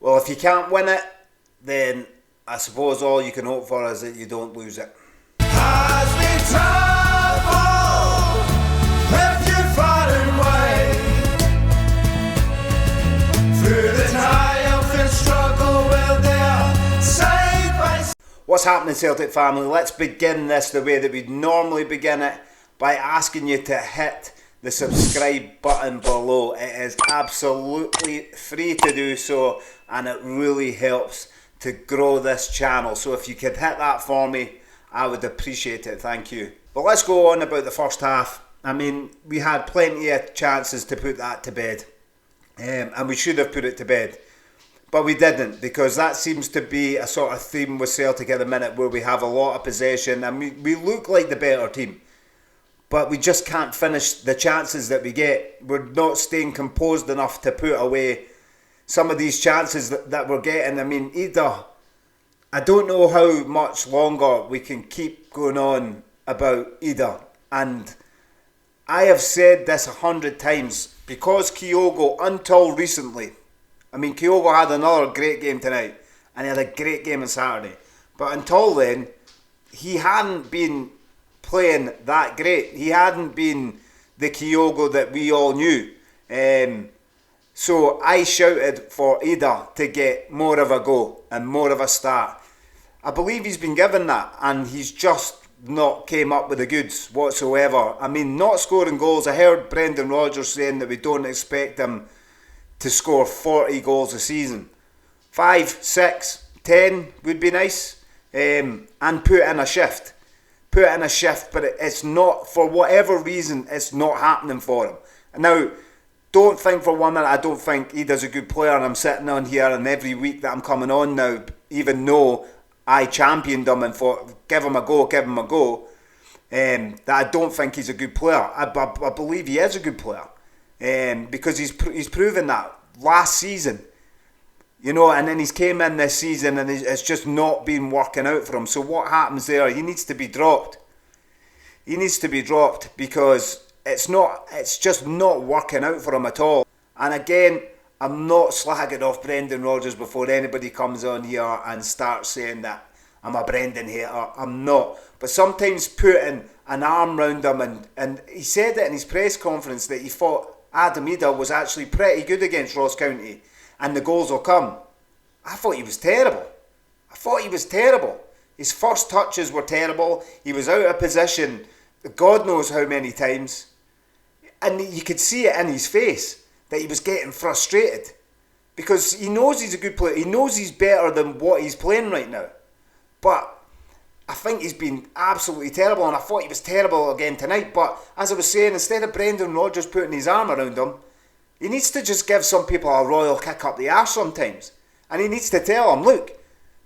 Well, if you can't win it, then I suppose all you can hope for is that you don't lose it. As we travel, if you far away, through the triumph and struggle, we're there, side by side. What's happening, Celtic family? Let's begin this the way that we'd normally begin it, by asking you to hit the subscribe button below. It is absolutely free to do so, and it really helps to grow this channel. So if you could hit that for me, I would appreciate it. Thank you. But let's go on about the first half. I mean, we had plenty of chances to put that to bed, and we should have put it to bed, but we didn't, because that seems to be a sort of theme with Celtic at the minute, where we have a lot of possession and we look like the better team, but we just can't finish the chances that we get. We're not staying composed enough to put away some of these chances that we're getting. I mean, I don't know how much longer we can keep going on about Ida. And I have said this 100 times, because Kyogo, until recently, I mean, Kyogo had another great game tonight, and he had a great game on Saturday. But until then, he hadn't been playing that great. He hadn't been the Kyogo that we all knew. So I shouted for Ida to get more of a go and more of a start. I believe he's been given that, and he's just not came up with the goods whatsoever. I mean, not scoring goals. I heard Brendan Rodgers saying that we don't expect him to score 40 goals a season. 5, 6, 10 would be nice, and put in a shift. But it's not, for whatever reason, it's not happening for him. Now, don't think for 1 minute I don't think Ida's a good player, and I'm sitting on here and every week that I'm coming on now, even though I championed him and thought, give him a go, that I don't think he's a good player. I believe he is a good player, because he's proven that last season, you know, and then he's came in this season and it's just not been working out for him. So what happens there? He needs to be dropped. Because it's just not working out for him at all. And again, I'm not slagging off Brendan Rodgers before anybody comes on here and starts saying that I'm a Brendan hater. I'm not. But sometimes putting an arm round him, and he said it in his press conference that he thought Adam Ida was actually pretty good against Ross County, and the goals will come. I thought he was terrible. His first touches were terrible. He was out of position God knows how many times. And you could see it in his face that he was getting frustrated, because he knows he's a good player. He knows he's better than what he's playing right now. But I think he's been absolutely terrible, and I thought he was terrible again tonight. But as I was saying, instead of Brendan Rodgers putting his arm around him, he needs to just give some people a royal kick up the arse sometimes. And he needs to tell them, look,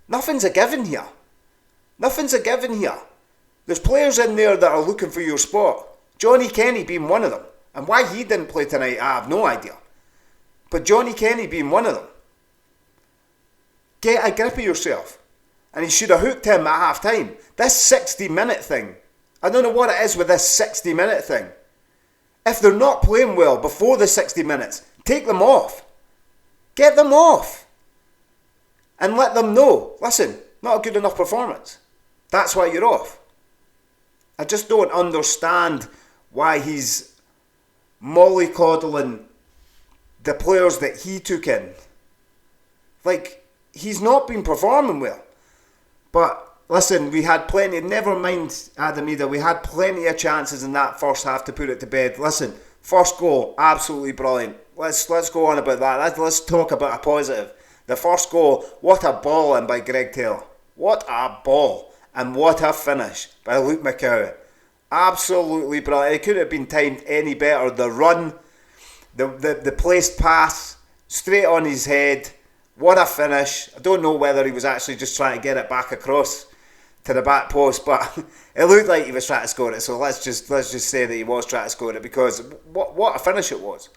nothing's a given here. There's players in there that are looking for your spot. Johnny Kenny being one of them. And why he didn't play tonight, I have no idea. But Johnny Kenny being one of them. Get a grip of yourself. And he should have hooked him at half time. This 60-minute thing, I don't know what it is with this 60-minute thing. If they're not playing well before the 60 minutes, take them off. Get them off. And let them know, listen, not a good enough performance. That's why you're off. I just don't understand why he's mollycoddling the players that he took in. Like, he's not been performing well. But listen, we had plenty, never mind Adam Ida, we had plenty of chances in that first half to put it to bed. Listen, first goal, absolutely brilliant. Let's go on about that. Let's talk about a positive. The first goal, what a ball in by Greg Taylor. What a ball. And what a finish by Luke McCowan. Absolutely brilliant. It couldn't have been timed any better. The run, the placed pass, straight on his head. What a finish. I don't know whether he was actually just trying to get it back across to the back post, but it looked like he was trying to score it. So let's just say that he was trying to score it, because what a finish it was.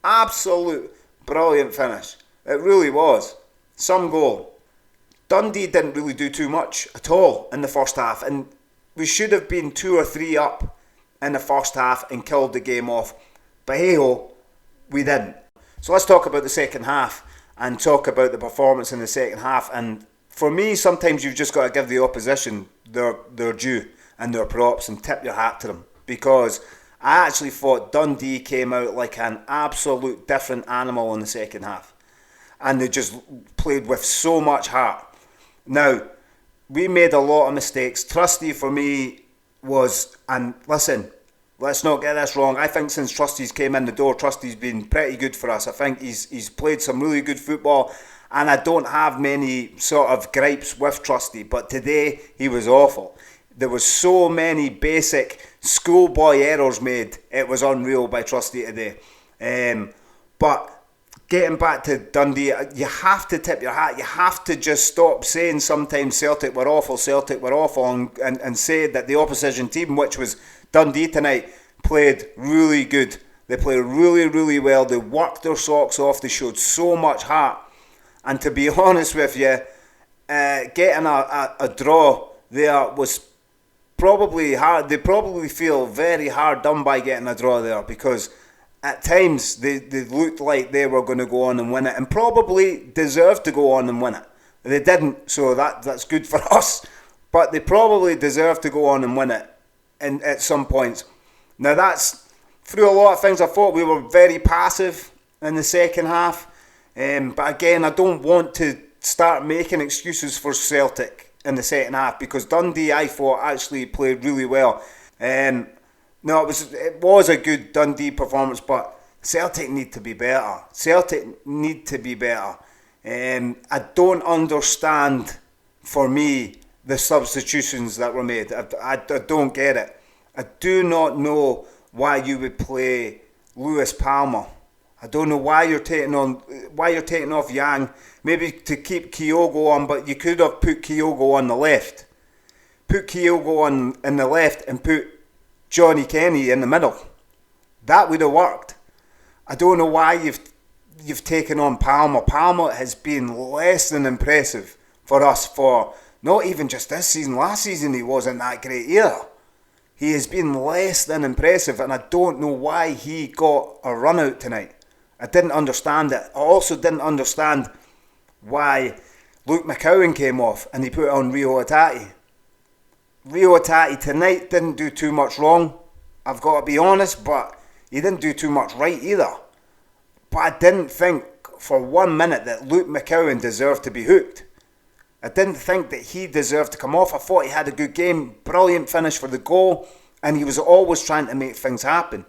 Absolute brilliant finish. It really was. Some goal. Dundee didn't really do too much at all in the first half, and we should have been 2 or 3 up in the first half and killed the game off. But hey ho, we didn't. So let's talk about the second half. and talk about the performance in the second half. And for me, sometimes you've just got to give the opposition their due and their props and tip your hat to them, because I actually thought Dundee came out like an absolute different animal in the second half, and they just played with so much heart. Now, we made a lot of mistakes. Trusty for me was, and listen, let's not get this wrong, I think since Trusty's came in the door, Trusty's been pretty good for us. I think he's played some really good football, and I don't have many sort of gripes with Trusty, but today he was awful. There was so many basic schoolboy errors made. It was unreal by Trusty today. But getting back to Dundee, you have to tip your hat. You have to just stop saying sometimes Celtic were awful, and say that the opposition team, which was Dundee tonight, played really good. They played really, really well. They worked their socks off. They showed so much heart. And to be honest with you, getting a draw there was probably hard. They probably feel very hard done by getting a draw there, because at times they looked like they were going to go on and win it, and probably deserved to go on and win it. They didn't, so that's good for us. But they probably deserved to go on and win it at some points. Now, that's through a lot of things. I thought we were very passive in the second half. But again, I don't want to start making excuses for Celtic in the second half, because Dundee, I thought, actually played really well. No, it was a good Dundee performance, but Celtic need to be better. I don't understand, for me, the substitutions that were made. I don't get it. I do not know why you would play Lewis Palmer. I don't know why you're taking off Yang, maybe to keep Kyogo on, but you could have put Kyogo on the left. Put Kyogo on in the left and put Johnny Kenny in the middle. That would have worked. I don't know why you've taken on Palmer. Palmer has been less than impressive for us for not even just this season. Last season he wasn't that great either. He has been less than impressive, and I don't know why he got a run out tonight. I didn't understand it. I also didn't understand why Luke McCowan came off and he put on Rio Hatate. Rio Hatate tonight didn't do too much wrong, I've got to be honest, but he didn't do too much right either. But I didn't think for 1 minute that Luke McCowan deserved to be hooked. I didn't think that he deserved to come off. I thought he had a good game, brilliant finish for the goal, and he was always trying to make things happen.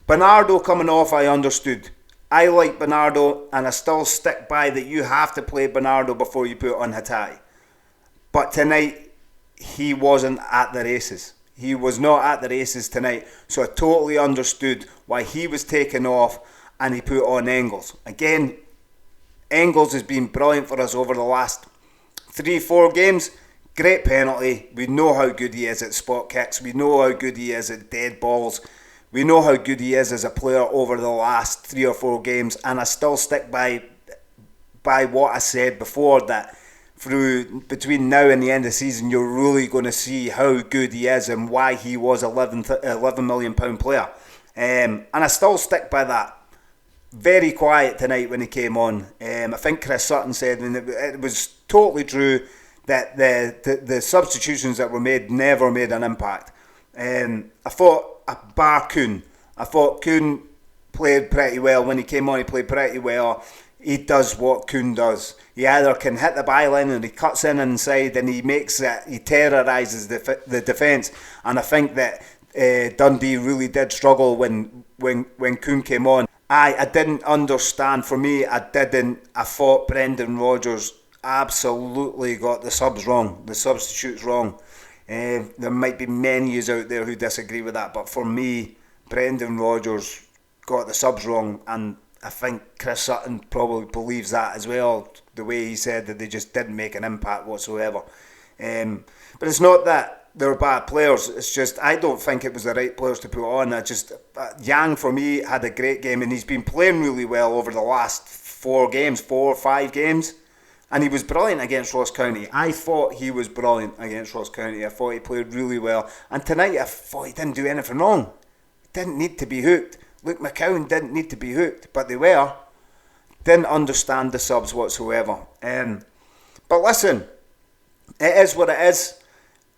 Bernardo coming off, I understood. I like Bernardo, and I still stick by that you have to play Bernardo before you put on Hatate. But tonight, he wasn't at the races. He was not at the races tonight, so I totally understood why he was taken off and he put on Engels. Again, Engels has been brilliant for us over the last 3-4 games. Great penalty. We know how good he is at spot kicks. We know how good he is at dead balls. We know how good he is as a player over the last 3 or 4 games, and I still stick by what I said before, that between now and the end of the season, you're really going to see how good he is and why he was £11 million player. And I still stick by that. Very quiet tonight when he came on. I think Chris Sutton said, and it was totally true, that the substitutions that were made never made an impact. I thought Kuhn played pretty well. When he came on, he played pretty well. He does what Kuhn does. He either can hit the byline and he cuts in inside and he terrorises the defence. And I think that Dundee really did struggle when Kuhn came on. I didn't understand. For me, I thought Brendan Rodgers absolutely got the substitutes wrong. There might be many out there who disagree with that, but for me, Brendan Rodgers got the subs wrong, and I think Chris Sutton probably believes that as well, the way he said that they just didn't make an impact whatsoever. But it's not that they're bad players, it's just I don't think it was the right players to put on. Yang for me had a great game, and he's been playing really well over the last 4 or 5 games. And he was brilliant against Ross County. I thought he was brilliant against Ross County. I thought he played really well. And tonight I thought he didn't do anything wrong. He didn't need to be hooked. Luke McCowan didn't need to be hooked, but they were. Didn't understand the subs whatsoever. But listen, it is what it is,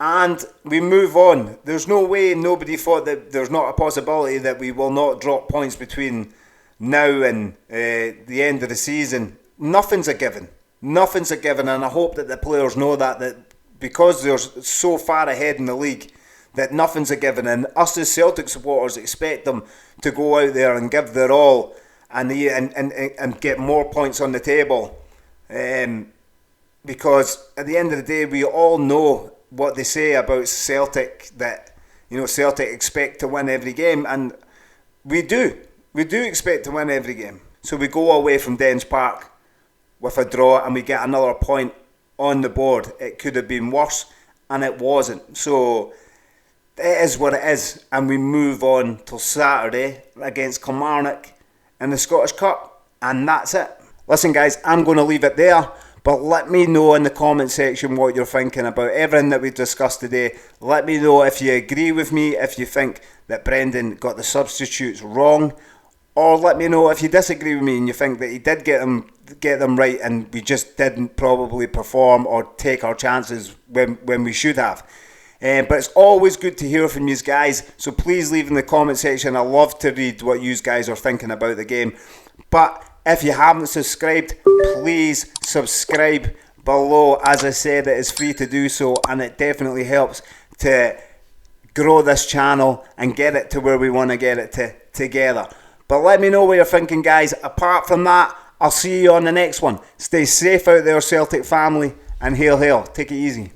and we move on. There's no way nobody thought that there's not a possibility that we will not drop points between now and the end of the season. Nothing's a given. Nothing's a given, and I hope that the players know that because they're so far ahead in the league, that nothing's a given, and us as Celtic supporters expect them to go out there and give their all and get more points on the table. Because at the end of the day, we all know what they say about Celtic, that Celtic expect to win every game, and we do expect to win every game. So we go away from Dens Park with a draw and we get another point on the board. It could have been worse, and it wasn't. So it is what it is, and we move on till Saturday against Kilmarnock in the Scottish Cup, and that's it. Listen guys, I'm going to leave it there, but let me know in the comment section what you're thinking about everything that we discussed today. Let me know if you agree with me, if you think that Brendan got the substitutes wrong, or let me know if you disagree with me and you think that he did get them right and we just didn't probably perform or take our chances when we should have. But it's always good to hear from you guys, so please leave in the comment section. I love to read what you guys are thinking about the game. But if you haven't subscribed, please subscribe below. As I said, it is free to do so, and it definitely helps to grow this channel and get it to where we want to get it to together. But let me know what you're thinking, guys. Apart from that, I'll see you on the next one. Stay safe out there, Celtic family, and hail, hail. Take it easy.